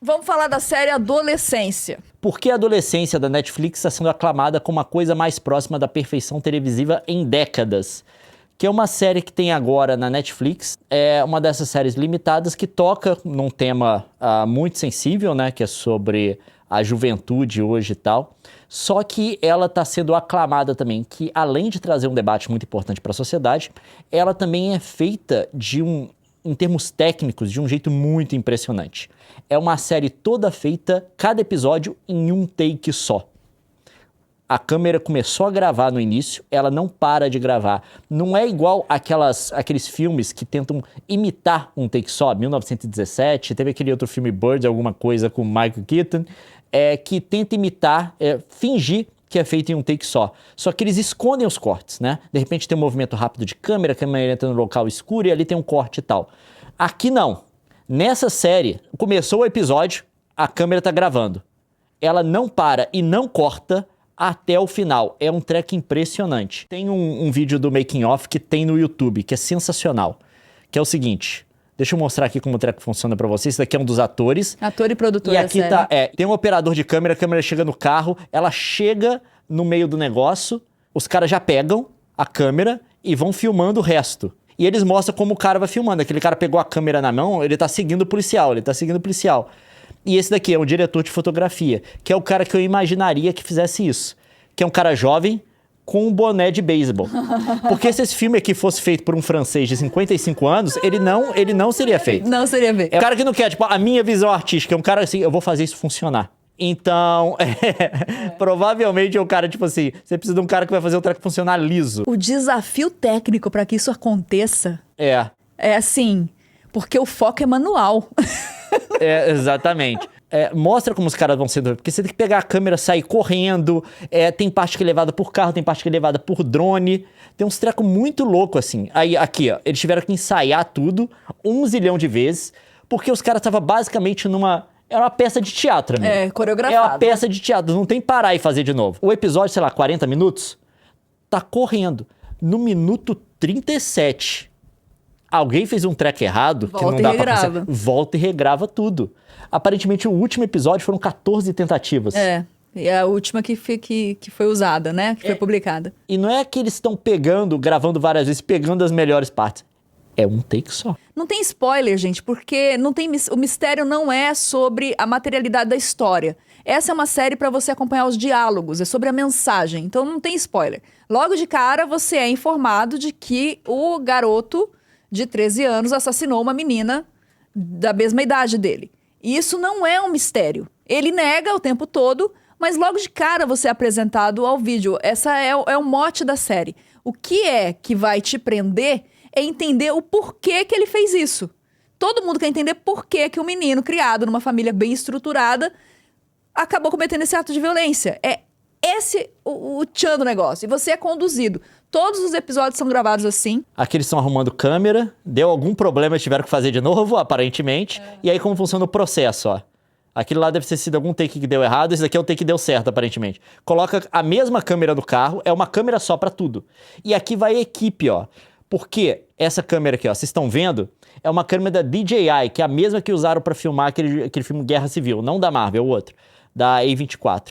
Vamos falar da série Adolescência. Por que a adolescência da Netflix está sendo aclamada como a coisa mais próxima da perfeição televisiva em décadas? Que é uma série que tem agora na Netflix, é uma dessas séries limitadas que toca num tema muito sensível, né, que é sobre a juventude hoje e tal, só que ela está sendo aclamada também, que além de trazer um debate muito importante para a sociedade, ela também é feita em termos técnicos, de um jeito muito impressionante. É uma série toda feita, cada episódio em um take só. A câmera começou a gravar no início, ela não para de gravar. Não é igual aqueles filmes que tentam imitar um take só. 1917, teve aquele outro filme Bird, alguma coisa com Michael Keaton, que tenta imitar, fingir que é feito em um take só. Só que eles escondem os cortes, né? De repente tem um movimento rápido de câmera, a câmera entra no local escuro e ali tem um corte e tal. Aqui não. Nessa série, começou o episódio, a câmera tá gravando. Ela não para e não corta até o final. É um treco impressionante. Tem um vídeo do Making Off que tem no YouTube, que é sensacional. Que é o seguinte, deixa eu mostrar aqui como o treco funciona pra vocês. Esse daqui é um dos atores. Ator e produtor e da aqui série. tem um operador de câmera, a câmera chega no carro, ela chega no meio do negócio, os caras já pegam a câmera e vão filmando o resto. E eles mostram como o cara vai filmando. Aquele cara pegou a câmera na mão, ele tá seguindo o policial, E esse daqui é um diretor de fotografia, que é o cara que eu imaginaria que fizesse isso. Que é um cara jovem com um boné de beisebol. Porque se esse filme aqui fosse feito por um francês de 55 anos, ele não seria feito. Não seria feito. É o cara que não quer, tipo, a minha visão artística. É um cara assim, eu vou fazer isso funcionar. Então, provavelmente é um cara, tipo assim, você precisa de um cara que vai fazer o treco funcionar liso. O desafio técnico para que isso aconteça é assim, porque o foco é manual. Exatamente. Mostra como os caras vão sendo... Porque você tem que pegar a câmera, sair correndo, tem parte que é levada por carro, tem parte que é levada por drone. Tem uns trecos muito loucos, assim. Aí, aqui, ó, eles tiveram que ensaiar tudo 1 zilhão de vezes, porque os caras estavam basicamente numa... Era uma peça de teatro, amigo. Coreografado. É uma peça de teatro, não tem parar e fazer de novo. O episódio, sei lá, 40 minutos, tá correndo. No minuto 37, alguém fez um treco errado, que não dá pra conseguir. Volta e regrava tudo. Aparentemente, o último episódio foram 14 tentativas. E a última que foi usada, né? Que foi publicada. E não é que eles estão gravando várias vezes, pegando as melhores partes. É um take só. Não tem spoiler, gente, porque o mistério não é sobre a materialidade da história. Essa é uma série para você acompanhar os diálogos, é sobre a mensagem, então não tem spoiler. Logo de cara, você é informado de que o garoto de 13 anos assassinou uma menina da mesma idade dele. E isso não é um mistério. Ele nega o tempo todo, mas logo de cara você é apresentado ao vídeo. Essa é o mote da série. O que é que vai te prender é entender o porquê que ele fez isso. Todo mundo quer entender por que um menino criado numa família bem estruturada acabou cometendo esse ato de violência. É esse o tchan do negócio. E você é conduzido. Todos os episódios são gravados assim. Aqui eles estão arrumando câmera, deu algum problema, eles tiveram que fazer de novo, aparentemente. E aí como funciona o processo, ó. Aquilo lá deve ter sido algum take que deu errado, esse daqui é o take que deu certo, aparentemente. Coloca a mesma câmera no carro, é uma câmera só pra tudo. E aqui vai a equipe, ó. Porque essa câmera aqui, ó, vocês estão vendo? É uma câmera da DJI, que é a mesma que usaram pra filmar aquele filme Guerra Civil. Não da Marvel, é o outro. Da A24.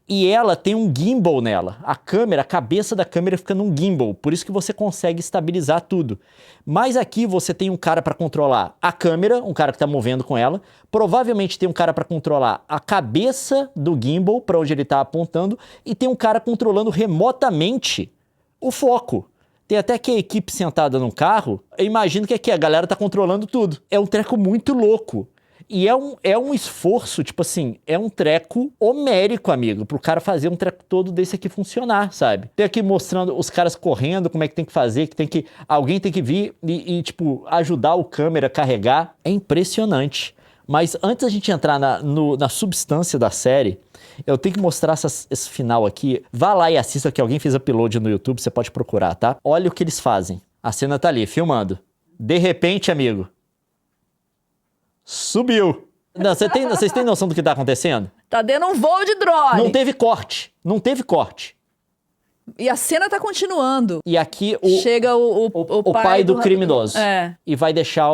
E ela tem um gimbal nela. A cabeça da câmera fica num gimbal. Por isso que você consegue estabilizar tudo. Mas aqui você tem um cara para controlar a câmera, um cara que está movendo com ela. Provavelmente tem um cara para controlar a cabeça do gimbal, para onde ele está apontando. E tem um cara controlando remotamente o foco. Tem até que a equipe sentada no carro. Eu imagino que aqui a galera tá controlando tudo. É um treco muito louco. E é um esforço, tipo assim, é um treco homérico, amigo, pro cara fazer um treco todo desse aqui funcionar, sabe? Tem aqui mostrando os caras correndo, como é que tem que fazer, alguém tem que vir e tipo, ajudar o câmera a carregar. É impressionante. Mas antes da gente entrar na substância da série, eu tenho que mostrar esse final aqui. Vá lá e assista, que alguém fez upload no YouTube, você pode procurar, tá? Olha o que eles fazem. A cena tá ali, filmando. De repente, amigo, subiu. Não, vocês têm noção do que tá acontecendo? Tá dando um voo de drone. Não teve corte. E a cena tá continuando. E aqui chega o pai do criminoso. É. E vai deixar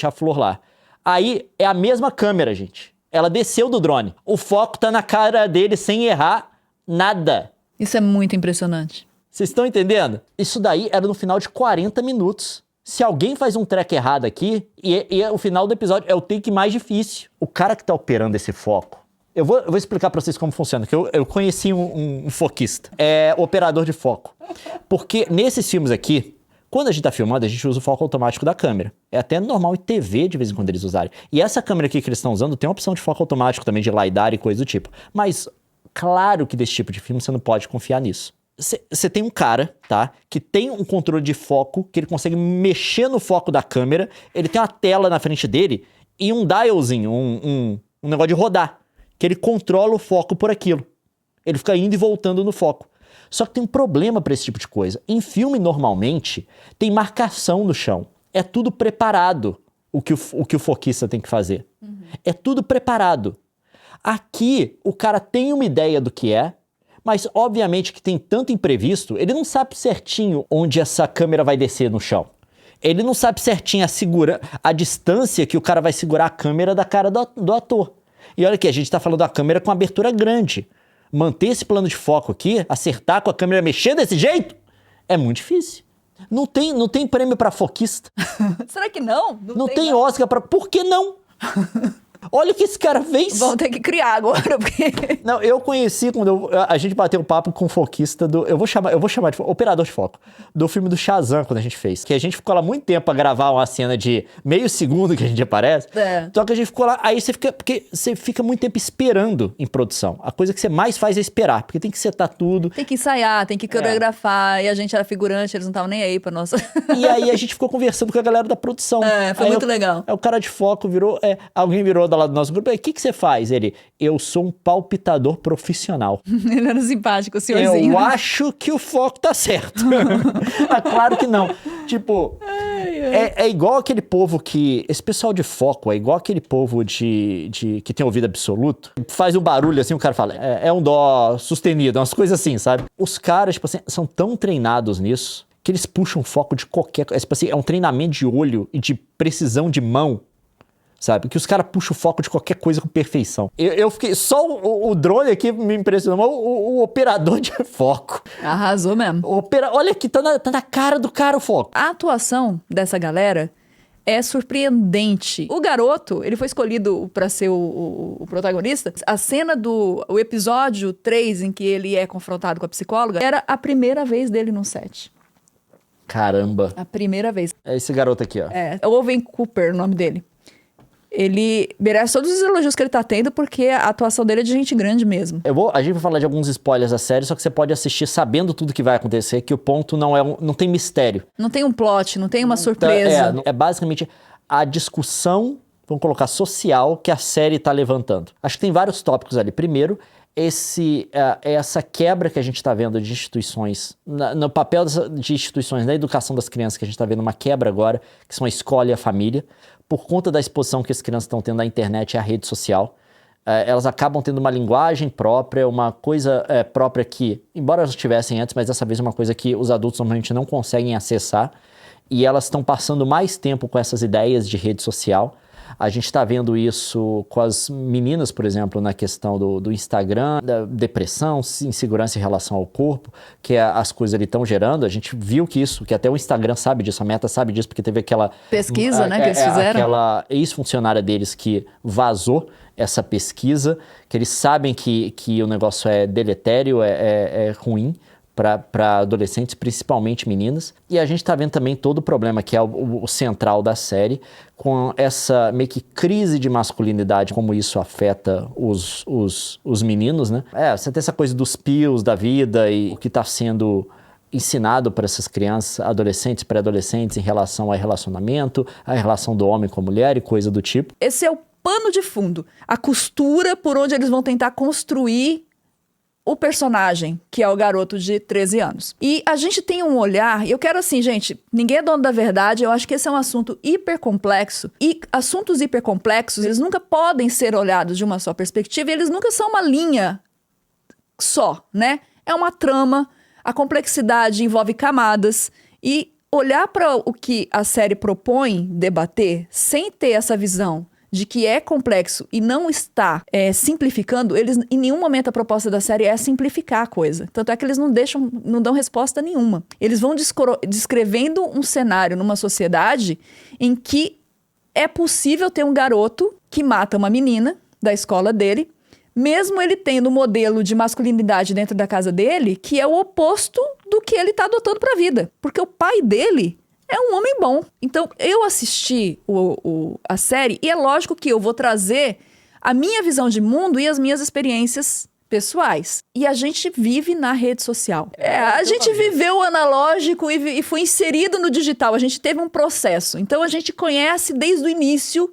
a flor lá. Aí é a mesma câmera, gente. Ela desceu do drone. O foco tá na cara dele sem errar nada. Isso é muito impressionante. Vocês estão entendendo? Isso daí era no final de 40 minutos. Se alguém faz um track errado aqui, e o final do episódio é o take mais difícil. O cara que tá operando esse foco, eu vou explicar pra vocês como funciona, que eu conheci um foquista. É operador de foco. Porque nesses filmes aqui, quando a gente tá filmando, a gente usa o foco automático da câmera. É até normal em TV, de vez em quando eles usarem. E essa câmera aqui que eles estão usando tem uma opção de foco automático também, de LiDAR e coisa do tipo. Mas, claro que desse tipo de filme você não pode confiar nisso. Você tem um cara, tá? Que tem um controle de foco, que ele consegue mexer no foco da câmera, ele tem uma tela na frente dele e um dialzinho, um negócio de rodar, que ele controla o foco por aquilo. Ele fica indo e voltando no foco. Só que tem um problema pra esse tipo de coisa. Em filme, normalmente, tem marcação no chão. É tudo preparado, o que o foquista tem que fazer. É tudo preparado. Aqui, o cara tem uma ideia do que é, mas, obviamente, que tem tanto imprevisto, ele não sabe certinho onde essa câmera vai descer no chão. Ele não sabe certinho a distância que o cara vai segurar a câmera da cara do ator. E olha aqui, a gente tá falando da câmera com abertura grande. Manter esse plano de foco aqui, acertar com a câmera mexer desse jeito, é muito difícil. Não tem prêmio pra foquista. Será que não? Não tem Oscar pra... Por que não? Olha o que esse cara fez. Vão ter que criar agora, porque... Não, eu conheci quando a gente bateu um papo com o foquista do... Eu vou chamar de operador de foco. Do filme do Shazam, quando a gente fez. Que a gente ficou lá muito tempo pra gravar uma cena de meio segundo que a gente aparece. É. Só que a gente ficou lá... Aí porque você fica muito tempo esperando em produção. A coisa que você mais faz é esperar. Porque tem que setar tudo. Tem que ensaiar, tem que coreografar. E a gente era figurante, eles não estavam nem aí pra nossa... E aí a gente ficou conversando com a galera da produção. Foi aí muito legal. Aí o cara de foco virou... alguém virou do lado do nosso grupo. O que você faz? Ele, eu sou um palpitador profissional. Ele era simpático, o senhorzinho. Eu acho que o foco tá certo. Mas claro que não. Tipo, é igual aquele povo que... Esse pessoal de foco é igual aquele povo que tem ouvido absoluto. Faz um barulho assim, o cara fala, é um dó sustenido, umas coisas assim, sabe? Os caras, tipo assim, são tão treinados nisso que eles puxam foco de qualquer coisa. Tipo assim, é um treinamento de olho e de precisão de mão. Sabe? Que os caras puxam o foco de qualquer coisa com perfeição. Eu fiquei... Só o drone aqui me impressionou, mas o operador de foco. Arrasou mesmo. Olha aqui, tá na cara do cara o foco. A atuação dessa galera é surpreendente. O garoto, ele foi escolhido pra ser o protagonista. A cena o episódio 3, em que ele é confrontado com a psicóloga, era a primeira vez dele no set. Caramba. A primeira vez. É esse garoto aqui, ó. É o Owen Cooper, o nome dele. Ele merece todos os elogios que ele tá tendo, porque a atuação dele é de gente grande mesmo. A gente vai falar de alguns spoilers da série, só que você pode assistir sabendo tudo que vai acontecer, que o ponto não tem mistério. Não tem um plot, não tem uma surpresa. É basicamente a discussão, vamos colocar, social que a série tá levantando. Acho que tem vários tópicos ali. Primeiro, essa quebra que a gente está vendo de instituições, no papel de instituições na educação das crianças, que a gente está vendo uma quebra agora, que são a escola e a família, por conta da exposição que as crianças estão tendo na internet e a rede social. Elas acabam tendo uma linguagem própria, uma coisa própria que, embora elas tivessem antes, mas dessa vez é uma coisa que os adultos normalmente não conseguem acessar, e elas estão passando mais tempo com essas ideias de rede social. A gente está vendo isso com as meninas, por exemplo, na questão do Instagram, da depressão, insegurança em relação ao corpo, que as coisas ali estão gerando. A gente viu que até o Instagram sabe disso, a Meta sabe disso, porque teve aquela... pesquisa, né, que eles fizeram. Aquela ex-funcionária deles que vazou essa pesquisa, que eles sabem que o negócio é deletério, é ruim para adolescentes, principalmente meninas. E a gente tá vendo também todo o problema, que é o central da série, com essa meio que crise de masculinidade, como isso afeta os meninos, né? Você tem essa coisa dos pios da vida e o que tá sendo ensinado para essas crianças, adolescentes, pré-adolescentes, em relação ao relacionamento, a relação do homem com a mulher e coisa do tipo. Esse é o pano de fundo, a costura por onde eles vão tentar construir o personagem, que é o garoto de 13 anos. E a gente tem um olhar, e eu quero assim, gente, ninguém é dono da verdade, eu acho que esse é um assunto hipercomplexo, e assuntos hipercomplexos, eles nunca podem ser olhados de uma só perspectiva, e eles nunca são uma linha só, né? É uma trama, a complexidade envolve camadas, e olhar para o que a série propõe debater, sem ter essa visão de que é complexo e não está simplificando, eles, em nenhum momento a proposta da série é simplificar a coisa. Tanto é que eles não dão resposta nenhuma. Eles vão descrevendo um cenário numa sociedade em que é possível ter um garoto que mata uma menina da escola dele, mesmo ele tendo um modelo de masculinidade dentro da casa dele, que é o oposto do que ele está adotando para a vida. Porque o pai dele é um homem bom. Então, eu assisti a série e é lógico que eu vou trazer a minha visão de mundo e as minhas experiências pessoais. E a gente vive na rede social. A gente viveu o analógico e foi inserido no digital. A gente teve um processo. Então, a gente conhece desde o início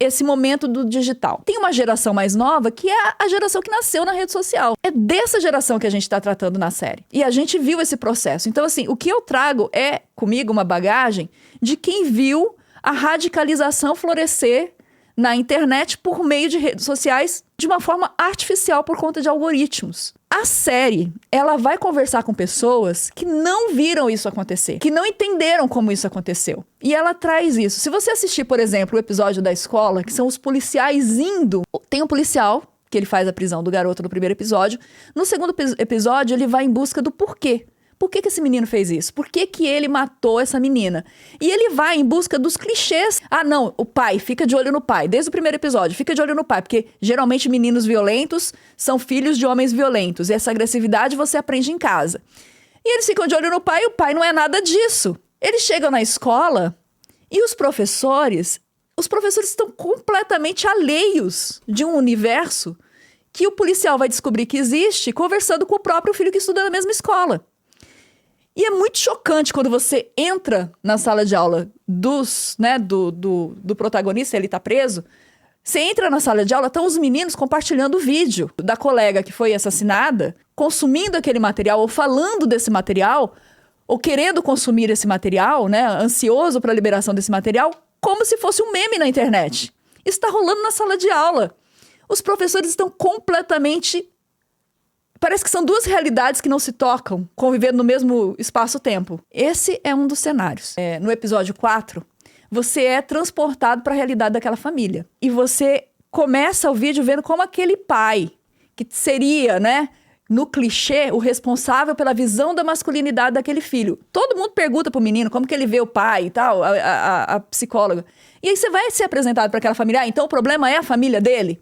esse momento do digital. Tem uma geração mais nova que é a geração que nasceu na rede social. É dessa geração que a gente está tratando na série. E a gente viu esse processo. Então, assim, o que eu trago é, comigo, uma bagagem de quem viu a radicalização florescer na internet por meio de redes sociais de uma forma artificial por conta de algoritmos. A série, ela vai conversar com pessoas que não viram isso acontecer, que não entenderam como isso aconteceu. E ela traz isso. Se você assistir, por exemplo, o episódio da escola, que são os policiais indo... Tem um policial, que ele faz a prisão do garoto no primeiro episódio. No segundo episódio, ele vai em busca do porquê. Por que esse menino fez isso? Por que ele matou essa menina? E ele vai em busca dos clichês. Ah, não, o pai, fica de olho no pai. Desde o primeiro episódio, fica de olho no pai. Porque, geralmente, meninos violentos são filhos de homens violentos. E essa agressividade você aprende em casa. E eles ficam de olho no pai e o pai não é nada disso. Eles chegam na escola e os professores estão completamente alheios de um universo que o policial vai descobrir que existe conversando com o próprio filho que estuda na mesma escola. E é muito chocante quando você entra na sala de aula do protagonista, ele tá preso. Você entra na sala de aula, estão os meninos compartilhando o vídeo da colega que foi assassinada, consumindo aquele material, ou falando desse material, ou querendo consumir esse material, né, ansioso para a liberação desse material, como se fosse um meme na internet. Isso está rolando na sala de aula. Os professores estão completamente... Parece que são duas realidades que não se tocam, convivendo no mesmo espaço-tempo. Esse é um dos cenários. No episódio 4, você é transportado para a realidade daquela família. E você começa o vídeo vendo como aquele pai, que seria, né, no clichê, o responsável pela visão da masculinidade daquele filho. Todo mundo pergunta pro menino como que ele vê o pai e tal, a psicóloga. E aí você vai ser apresentado para aquela família. Então o problema é a família dele?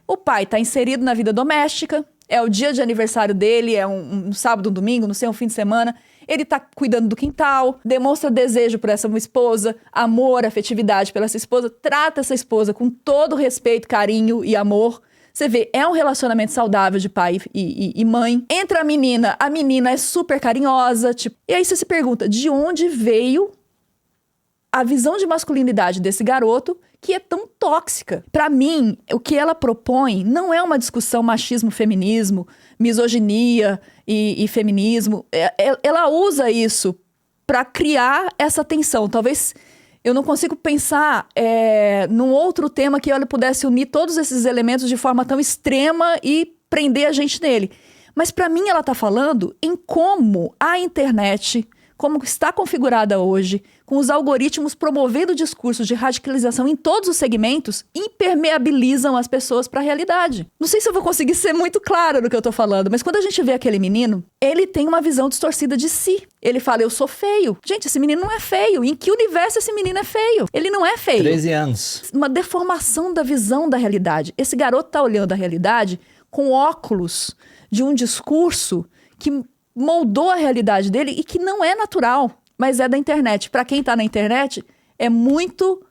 O pai está inserido na vida doméstica. É o dia de aniversário dele, é um sábado, um domingo, não sei, um fim de semana. Ele tá cuidando do quintal, demonstra desejo por essa esposa, amor, afetividade pela essa esposa, trata essa esposa com todo respeito, carinho e amor. Você vê, é um relacionamento saudável de pai e mãe. Entra a menina é super carinhosa, tipo... E aí você se pergunta, de onde veio a visão de masculinidade desse garoto que é tão tóxica? Para mim, o que ela propõe não é uma discussão machismo-feminismo, misoginia e feminismo. Ela usa isso para criar essa tensão. Talvez eu não consigo pensar num outro tema que ela pudesse unir todos esses elementos de forma tão extrema e prender a gente nele. Mas para mim ela está falando em como a internet, como está configurada hoje, com os algoritmos promovendo discursos de radicalização em todos os segmentos, impermeabilizam as pessoas para a realidade. Não sei se eu vou conseguir ser muito clara no que eu tô falando, mas quando a gente vê aquele menino, ele tem uma visão distorcida de si. Ele fala, eu sou feio. Gente, esse menino não é feio. Em que universo esse menino é feio? Ele não é feio. 13 anos. Uma deformação da visão da realidade. Esse garoto tá olhando a realidade com óculos de um discurso que moldou a realidade dele e que não é natural, mas é da internet. Para quem tá na internet, é muito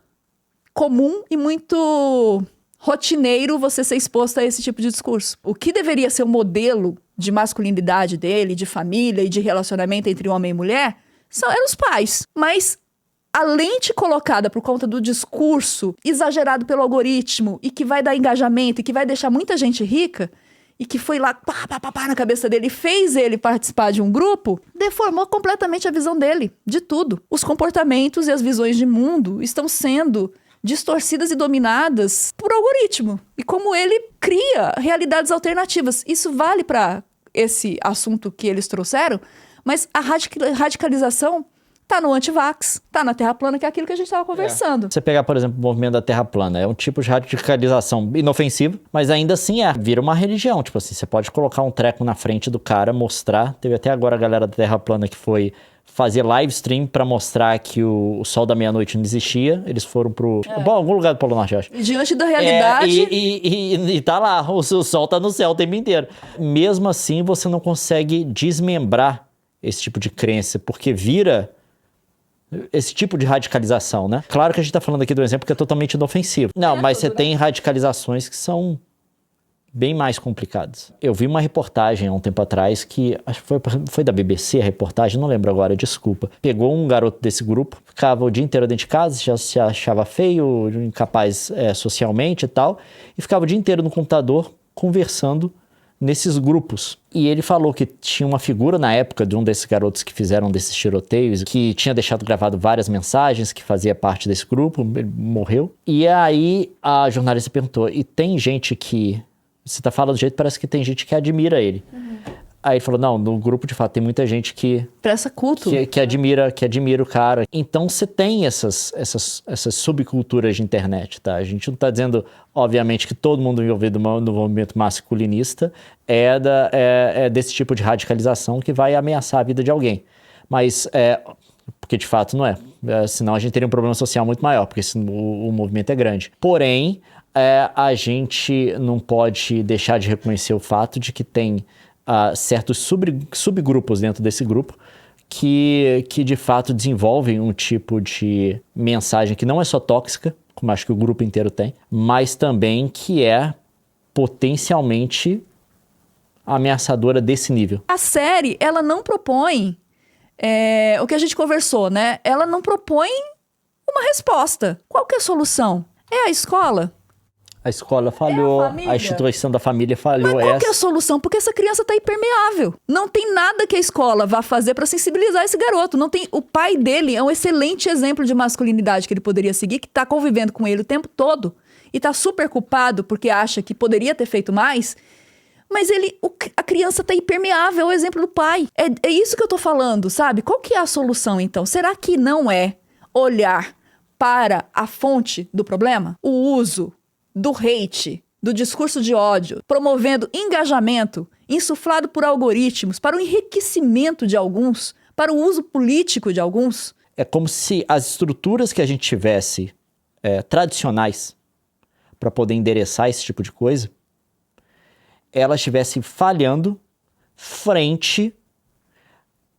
comum e muito rotineiro você ser exposto a esse tipo de discurso. O que deveria ser o modelo de masculinidade dele, de família e de relacionamento entre homem e mulher, eram os pais. Mas a lente colocada por conta do discurso exagerado pelo algoritmo e que vai dar engajamento e que vai deixar muita gente rica, e que foi lá, pá, na cabeça dele e fez ele participar de um grupo, deformou completamente a visão dele, de tudo. Os comportamentos e as visões de mundo estão sendo distorcidas e dominadas por algoritmo. E como ele cria realidades alternativas. Isso vale para esse assunto que eles trouxeram, mas a radicalização Tá no antivax, tá na terra plana, que é aquilo que a gente estava conversando. Você pegar, por exemplo, o movimento da terra plana, é um tipo de radicalização inofensivo, mas ainda assim vira uma religião. Tipo assim, você pode colocar um treco na frente do cara, mostrar. Teve até agora a galera da terra plana que foi fazer live stream pra mostrar que o sol da meia-noite não existia. Eles foram pro... Bom, algum lugar do Polo Norte, eu acho. E diante da realidade... E tá lá, o sol tá no céu o tempo inteiro. Mesmo assim, você não consegue desmembrar esse tipo de crença, porque vira esse tipo de radicalização, né? Claro que a gente tá falando aqui do exemplo que é totalmente inofensivo. Não, mas você tem radicalizações que são bem mais complicadas. Eu vi uma reportagem há um tempo atrás que, acho que foi da BBC a reportagem, não lembro agora, desculpa. Pegou um garoto desse grupo, ficava o dia inteiro dentro de casa, já se achava feio, incapaz socialmente e tal, e ficava o dia inteiro no computador conversando nesses grupos. E ele falou que tinha uma figura na época de um desses garotos que fizeram desses tiroteios, que tinha deixado gravado várias mensagens, que fazia parte desse grupo, ele morreu. E aí a jornalista perguntou, e tem gente que... Você tá falando do jeito, parece que tem gente que admira ele. Aí ele falou, não, no grupo de fato tem muita gente que... Presta culto. Que admira o cara. Então você tem essas subculturas de internet, tá? A gente não tá dizendo, obviamente, que todo mundo envolvido no movimento masculinista é desse tipo de radicalização que vai ameaçar a vida de alguém. Mas, porque de fato não é. Senão a gente teria um problema social muito maior, porque o movimento é grande. Porém, a gente não pode deixar de reconhecer o fato de que tem certos subgrupos dentro desse grupo que de fato desenvolvem um tipo de mensagem que não é só tóxica, como acho que o grupo inteiro tem, mas também que é potencialmente ameaçadora desse nível. A série, ela não propõe o que a gente conversou, né? Ela não propõe uma resposta. Qual que é a solução? É a escola? A escola falhou, a instituição da família falhou. Mas qual que é a solução? Porque essa criança tá impermeável. Não tem nada que a escola vá fazer para sensibilizar esse garoto. Não tem. O pai dele é um excelente exemplo de masculinidade que ele poderia seguir, que tá convivendo com ele o tempo todo e tá super culpado porque acha que poderia ter feito mais. Mas a criança tá impermeável, é o exemplo do pai. É isso que eu tô falando, sabe? Qual que é a solução, então? Será que não é olhar para a fonte do problema? O uso do hate, do discurso de ódio, promovendo engajamento, insuflado por algoritmos, para o enriquecimento de alguns, para o uso político de alguns. É como se as estruturas que a gente tivesse tradicionais para poder endereçar esse tipo de coisa, elas estivessem falhando frente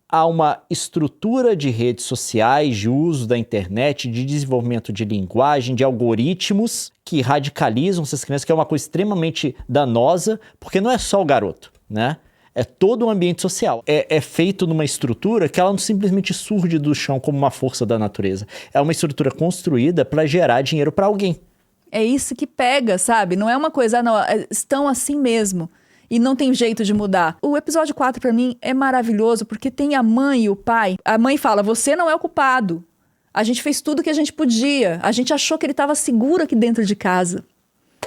a uma estrutura de redes sociais, de uso da internet, de desenvolvimento de linguagem, de algoritmos que radicalizam essas crianças, que é uma coisa extremamente danosa, porque não é só o garoto, né? É todo o ambiente social. É feito numa estrutura que ela não simplesmente surge do chão como uma força da natureza. É uma estrutura construída para gerar dinheiro para alguém. É isso que pega, sabe? Não é uma coisa, não, estão assim mesmo. E não tem jeito de mudar. O episódio 4, pra mim, é maravilhoso, porque tem a mãe e o pai. A mãe fala, você não é o culpado. A gente fez tudo que a gente podia. A gente achou que ele estava seguro aqui dentro de casa.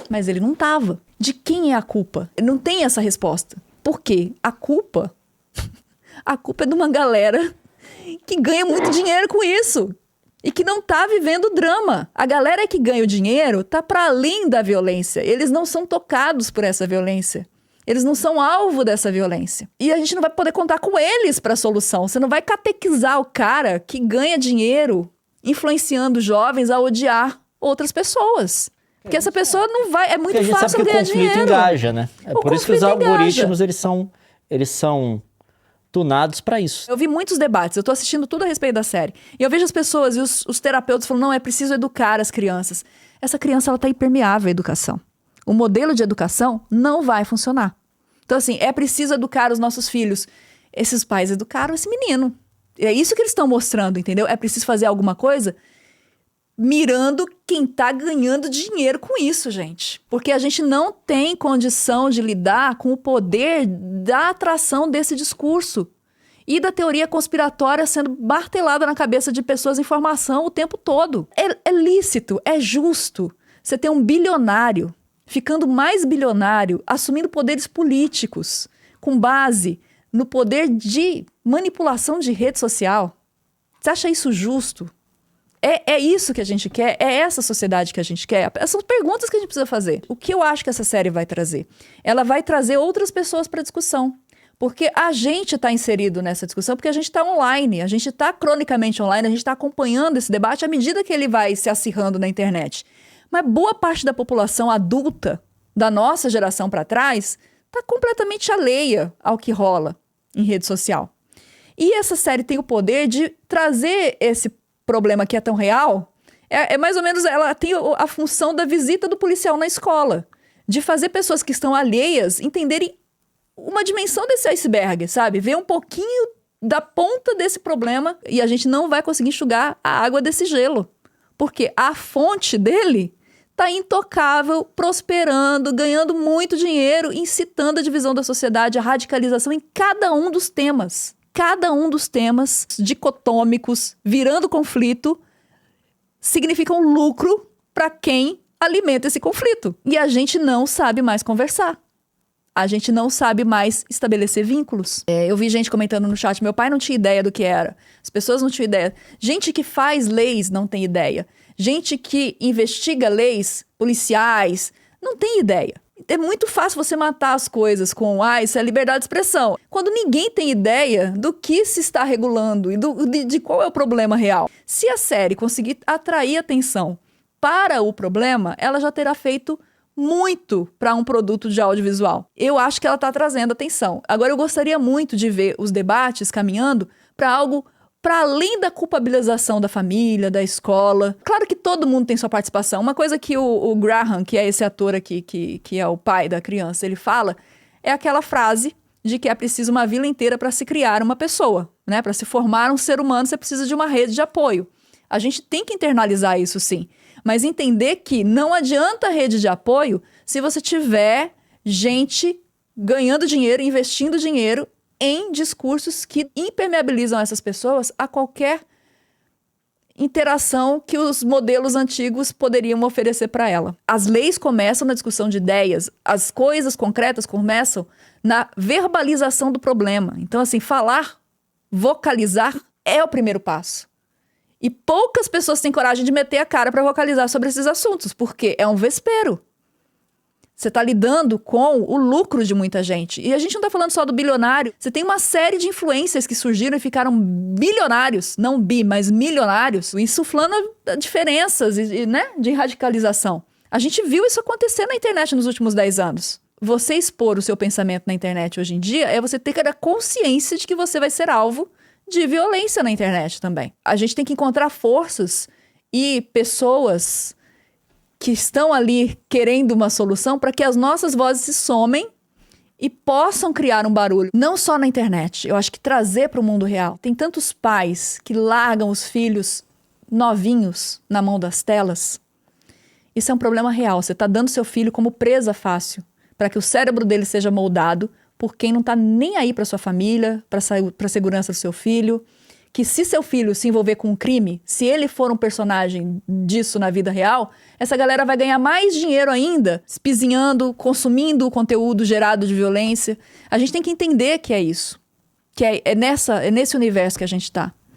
Mas ele não estava. De quem é a culpa? Não tem essa resposta. Por quê? A culpa é de uma galera que ganha muito dinheiro com isso. E que não tá vivendo o drama. A galera que ganha o dinheiro tá para além da violência. Eles não são tocados por essa violência. Eles não são alvo dessa violência. E a gente não vai poder contar com eles para a solução. Você não vai catequizar o cara que ganha dinheiro influenciando jovens a odiar outras pessoas. Porque essa pessoa não vai... É muito fácil ganhar dinheiro. Porque a gente sabe que o conflito engaja, né? É por isso que os algoritmos, eles são tunados para isso. Eu vi muitos debates, eu tô assistindo tudo a respeito da série. E eu vejo as pessoas e os terapeutas falando, não, é preciso educar as crianças. Essa criança, ela tá impermeável à educação. O modelo de educação não vai funcionar. Então, assim, é preciso educar os nossos filhos. Esses pais educaram esse menino. É isso que eles estão mostrando, entendeu? É preciso fazer alguma coisa mirando quem tá ganhando dinheiro com isso, gente. Porque a gente não tem condição de lidar com o poder da atração desse discurso e da teoria conspiratória sendo martelada na cabeça de pessoas em formação o tempo todo. É lícito, é justo você ter um bilionário ficando mais bilionário, assumindo poderes políticos, com base no poder de manipulação de rede social. Você acha isso justo? É isso que a gente quer? É essa sociedade que a gente quer? Essas são perguntas que a gente precisa fazer. O que eu acho que essa série vai trazer? Ela vai trazer outras pessoas para a discussão. Porque a gente está inserido nessa discussão, porque a gente está online, a gente está cronicamente online, a gente está acompanhando esse debate à medida que ele vai se acirrando na internet. Mas boa parte da população adulta, da nossa geração para trás, está completamente alheia ao que rola em rede social. E essa série tem o poder de trazer esse problema que é tão real, mais ou menos, ela tem a função da visita do policial na escola, de fazer pessoas que estão alheias entenderem uma dimensão desse iceberg, sabe? Ver um pouquinho da ponta desse problema e a gente não vai conseguir enxugar a água desse gelo, porque a fonte dele está intocável, prosperando, ganhando muito dinheiro, incitando a divisão da sociedade, a radicalização em cada um dos temas. Cada um dos temas dicotômicos, virando conflito, significam lucro para quem alimenta esse conflito. E a gente não sabe mais conversar. A gente não sabe mais estabelecer vínculos. Eu vi gente comentando no chat, meu pai não tinha ideia do que era. As pessoas não tinham ideia. Gente que faz leis não tem ideia. Gente que investiga leis policiais não tem ideia. É muito fácil você matar as coisas com, isso é liberdade de expressão. Quando ninguém tem ideia do que se está regulando e de qual é o problema real. Se a série conseguir atrair atenção para o problema, ela já terá feito muito para um produto de audiovisual. Eu acho que ela está trazendo atenção. Agora, eu gostaria muito de ver os debates caminhando para algo para além da culpabilização da família, da escola. Claro que todo mundo tem sua participação. Uma coisa que o Graham, que é esse ator aqui, que é o pai da criança, ele fala, é aquela frase de que é preciso uma vila inteira para se criar uma pessoa, né? Para se formar um ser humano, você precisa de uma rede de apoio. A gente tem que internalizar isso, sim. Mas entender que não adianta rede de apoio se você tiver gente ganhando dinheiro, investindo dinheiro em discursos que impermeabilizam essas pessoas a qualquer interação que os modelos antigos poderiam oferecer para ela. As leis começam na discussão de ideias, as coisas concretas começam na verbalização do problema. Então, assim, falar, vocalizar é o primeiro passo. E poucas pessoas têm coragem de meter a cara para vocalizar sobre esses assuntos, porque é um vespeiro. Você está lidando com o lucro de muita gente. E a gente não está falando só do bilionário. Você tem uma série de influencers que surgiram e ficaram bilionários, não mas milionários, insuflando diferenças né, de radicalização. A gente viu isso acontecer na internet nos últimos 10 anos. Você expor o seu pensamento na internet hoje em dia é você ter a consciência de que você vai ser alvo de violência na internet também. A gente tem que encontrar forças e pessoas que estão ali querendo uma solução para que as nossas vozes se somem e possam criar um barulho. Não só na internet, eu acho que trazer para o mundo real. Tem tantos pais que largam os filhos novinhos na mão das telas. Isso é um problema real. Você está dando seu filho como presa fácil para que o cérebro dele seja moldado por quem não está nem aí para sua família, para a segurança do seu filho. Que se seu filho se envolver com um crime, se ele for um personagem disso na vida real, essa galera vai ganhar mais dinheiro ainda, espizinhando, consumindo o conteúdo gerado de violência. A gente tem que entender que é isso. Que é nesse universo que a gente está.